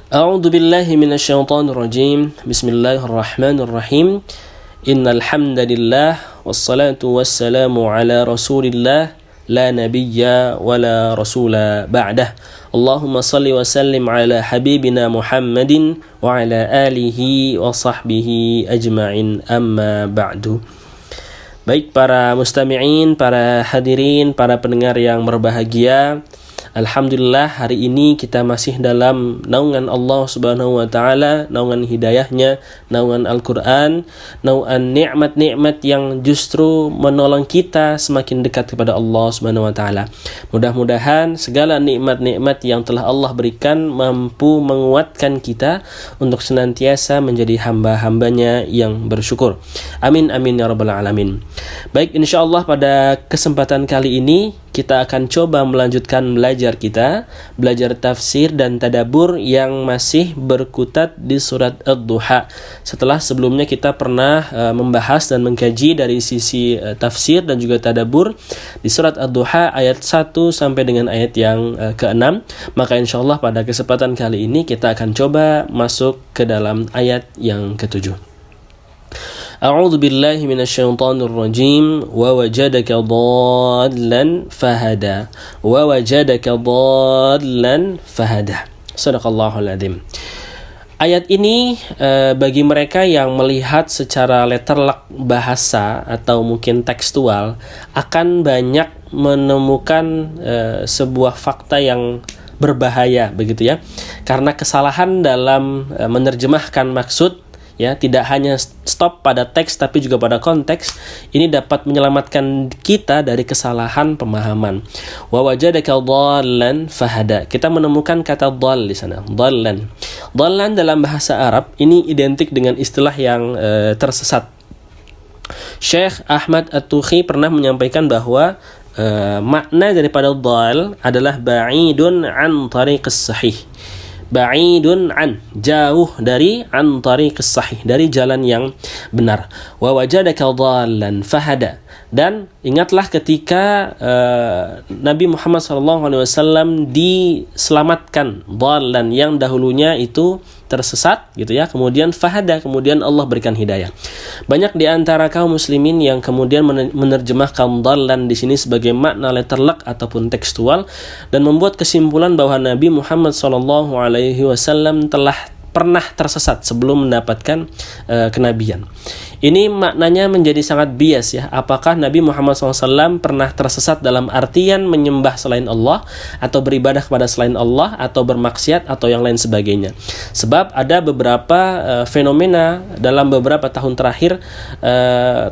A'udzu billahi minasyaitonir rajim. Bismillahirrahmanirrahim. Innal hamdalillah wassalatu wassalamu ala Rasulillah la nabiyya wala rasula ba'dah. Allahumma salli wa sallim ala habibina Muhammadin wa ala alihi wa sahbihi ajma'in, amma ba'du. Baik para mustami'in, para hadirin, para pendengar yang berbahagia, alhamdulillah hari ini kita masih dalam naungan Allah Subhanahu wa taala, naungan hidayahnya, naungan Al-Qur'an, naungan nikmat-nikmat yang justru menolong kita semakin dekat kepada Allah Subhanahu wa taala. Mudah-mudahan segala nikmat-nikmat yang telah Allah berikan mampu menguatkan kita untuk senantiasa menjadi hamba-hambanya yang bersyukur. Amin amin ya rabbal alamin. Baik, insyaallah pada kesempatan kali ini kita akan coba melanjutkan belajar tafsir dan tadabbur yang masih berkutat di surat Ad-Duha. Setelah sebelumnya kita pernah membahas dan mengkaji dari sisi tafsir dan juga tadabbur di surat Ad-Duha ayat 1 sampai dengan ayat yang ke-6. Maka insyaallah pada kesempatan kali ini kita akan coba masuk ke dalam ayat yang ke-7. A'udzu billahi minasyaitonir rajim. Wa wajadaka dhallan fahada. Wa wajadaka dhallan fahada. Shadaqallahul adzim. Ayat ini bagi mereka yang melihat secara letterlek bahasa atau mungkin tekstual akan banyak menemukan sebuah fakta yang berbahaya begitu ya. Karena kesalahan dalam menerjemahkan maksud, ya, tidak hanya stop pada teks tapi juga pada konteks, ini dapat menyelamatkan kita dari kesalahan pemahaman. Wa wajadaka dhallan fahada. Kita menemukan kata dhal di sana. Dhallan. Dhallan dalam bahasa Arab ini identik dengan istilah yang tersesat. Syekh Ahmad At-Tuhi pernah menyampaikan bahwa makna daripada dhal adalah ba'idun an tariqis sahih. Ba'idun an, jauh dari, an tariqis sahih, dari jalan yang benar. Wa wajadaka dhallan fahada. Dan ingatlah ketika Nabi Muhammad SAW diselamatkan, dhallan yang dahulunya itu tersesat gitu ya, kemudian fahada, kemudian Allah berikan hidayah. Banyak di antara kaum muslimin yang kemudian menerjemahkan dhallan di sini sebagai makna letterlek ataupun tekstual dan membuat kesimpulan bahwa Nabi Muhammad SAW telah pernah tersesat sebelum mendapatkan kenabian. Ini maknanya menjadi sangat bias ya. Apakah Nabi Muhammad SAW pernah tersesat dalam artian menyembah selain Allah atau beribadah kepada selain Allah atau bermaksiat atau yang lain sebagainya. Sebab ada beberapa fenomena dalam beberapa tahun terakhir,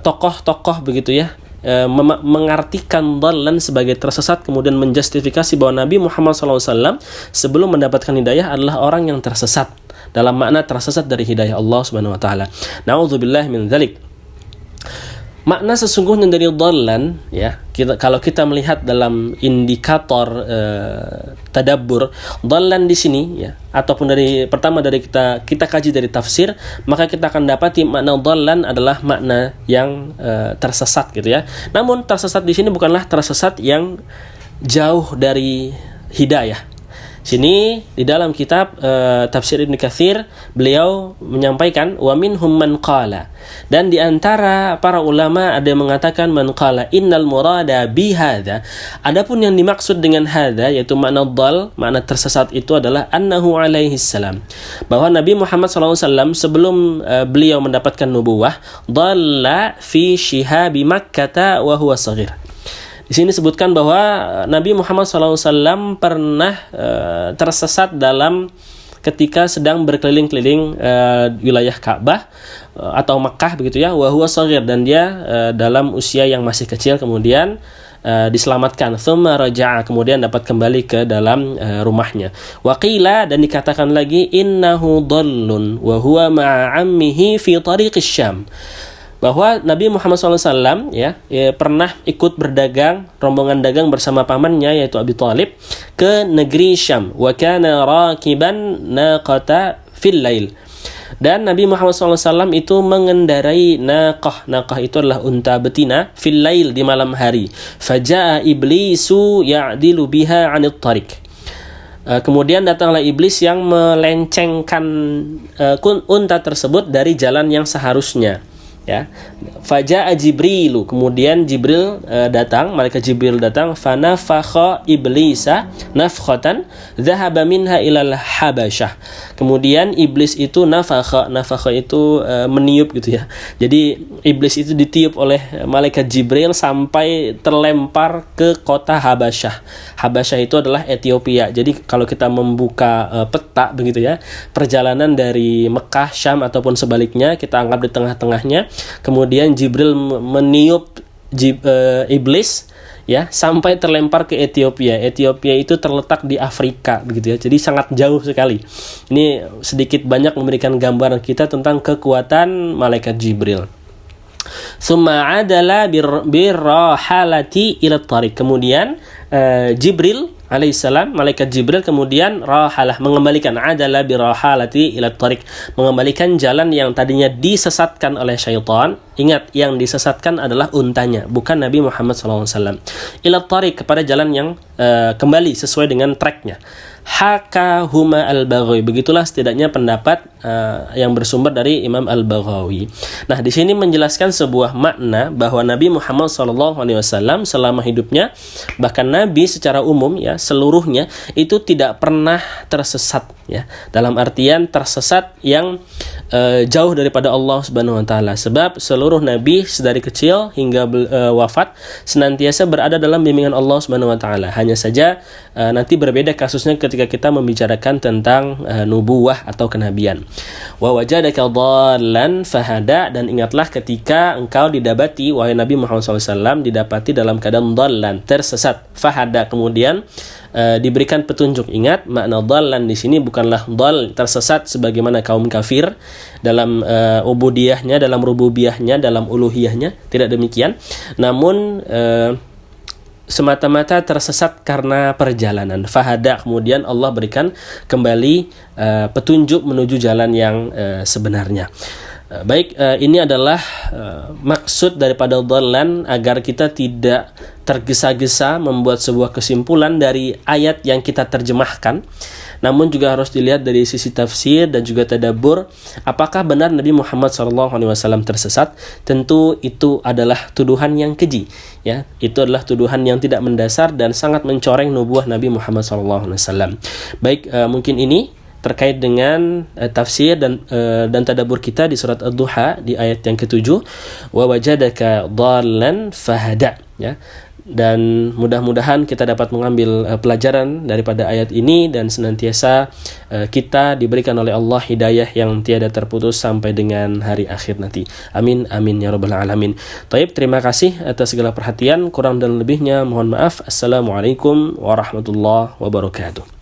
tokoh-tokoh begitu ya, mengartikan dhallan sebagai tersesat, kemudian menjustifikasi bahwa Nabi Muhammad SAW sebelum mendapatkan hidayah adalah orang yang tersesat, dalam makna tersesat dari hidayah Allah Subhanahu wa taala. Na'udzubillahi min dzalik. Makna sesungguhnya dari dhallan ya, kalau kita melihat dalam indikator tadabbur, dhallan di sini ya, ataupun dari kita kaji dari tafsir, maka kita akan dapati makna dhallan adalah makna yang tersesat gitu ya. Namun tersesat di sini bukanlah tersesat yang jauh dari hidayah. Sini di dalam kitab tafsir Ibnu Katsir beliau menyampaikan wa minhum man qala, dan di antara para ulama ada yang mengatakan man qala innal murada bi hadza. Adapun yang dimaksud dengan hadza yaitu makna dhal, makna tersesat itu adalah annahu alaihi salam, bahwa Nabi Muhammad SAW sebelum beliau mendapatkan nubuwah dhalla fi shihabi Makkah wa huwa shaghir. Di sini disebutkan bahwa Nabi Muhammad SAW pernah tersesat dalam ketika sedang berkeliling-keliling wilayah Ka'bah atau Makkah begitu ya, wa huwa shaghir, dan dia dalam usia yang masih kecil, kemudian diselamatkan, thumma raja'a, kemudian dapat kembali ke dalam rumahnya. Wa qila, dan dikatakan lagi innahu dhallun wa huwa ma'a ammihi fi tariqis Syam, bahwa Nabi Muhammad SAW pernah ikut berdagang, rombongan dagang bersama pamannya yaitu Abi Thalib ke negeri Syam. Wa kana rakiban naqata fil lail. Dan Nabi Muhammad SAW itu mengendarai naqah. Naqah itu adalah unta betina, fil lail, di malam hari. Faja'a iblisu ya'dilu biha 'anit tariq. Kemudian datanglah iblis yang melencengkan unta tersebut dari jalan yang seharusnya. Ya, faja'a Jibrilu, kemudian Jibril datang, malaikat Jibril datang, fanafakha iblisa nafkhatan dhahaba minha ilal habasyah. Kemudian iblis itu nafakha itu meniup gitu ya. Jadi iblis itu ditiup oleh malaikat Jibril sampai terlempar ke kota Habasyah. Habasyah itu adalah Ethiopia. Jadi kalau kita membuka peta begitu ya, perjalanan dari Mekah, Syam ataupun sebaliknya, kita anggap di tengah-tengahnya. Kemudian Jibril meniup iblis ya sampai terlempar ke Ethiopia. Ethiopia itu terletak di Afrika begitu ya. Jadi sangat jauh sekali. Ini sedikit banyak memberikan gambaran kita tentang kekuatan malaikat Jibril. Summa adala birrahalati ila tariq. Kemudian Jibril alaihissalam, malaikat Jibril kemudian rahalah, mengembalikan, adalah birahalati ila tariq, mengembalikan jalan yang tadinya disesatkan oleh syaitan. Ingat, yang disesatkan adalah untanya, bukan Nabi Muhammad SAW. Ila tariq, kepada jalan yang kembali sesuai dengan tracknya. Hakahuma al-Baghawi. Begitulah setidaknya pendapat yang bersumber dari Imam al-Baghawi. Nah, di sini menjelaskan sebuah makna bahwa Nabi Muhammad SAW selama hidupnya, bahkan Nabi secara umum ya, seluruhnya itu tidak pernah tersesat ya. Dalam artian tersesat yang jauh daripada Allah Subhanahu wa taala. Sebab seluruh nabi sedari kecil hingga wafat senantiasa berada dalam bimbingan Allah Subhanahu wa taala. Hanya saja nanti berbeda kasusnya ketika kita membicarakan tentang nubuwah atau kenabian. Wa wajadaka dhallan fahada, dan ingatlah ketika engkau didapati wahai Nabi Muhammad SAW didapati dalam keadaan dhallan, tersesat, fahada, kemudian diberikan petunjuk. Ingat, makna dhallan di sini bukanlah dhal, tersesat sebagaimana kaum kafir dalam ubudiyahnya, dalam rububiyahnya, dalam uluhiyahnya, tidak demikian. Namun semata-mata tersesat karena perjalanan. Fahada, kemudian Allah berikan kembali petunjuk menuju jalan yang sebenarnya. Baik, ini adalah maksud daripada dhallan, agar kita tidak tergesa-gesa membuat sebuah kesimpulan dari ayat yang kita terjemahkan. Namun juga harus dilihat dari sisi tafsir dan juga tadabbur, apakah benar Nabi Muhammad SAW tersesat? Tentu itu adalah tuduhan yang keji ya. Itu adalah tuduhan yang tidak mendasar dan sangat mencoreng nubuah Nabi Muhammad SAW. Baik, mungkin ini terkait dengan tafsir dan tadabbur kita di surat Ad-Duha di ayat yang ke-7, wa wajadaka dhallan fahada ya. Dan mudah-mudahan kita dapat mengambil pelajaran daripada ayat ini dan senantiasa kita diberikan oleh Allah hidayah yang tiada terputus sampai dengan hari akhir nanti. Amin amin ya rabbal alamin. Taib, terima kasih atas segala perhatian. Kurang dan lebihnya mohon maaf. Assalamualaikum warahmatullahi wabarakatuh.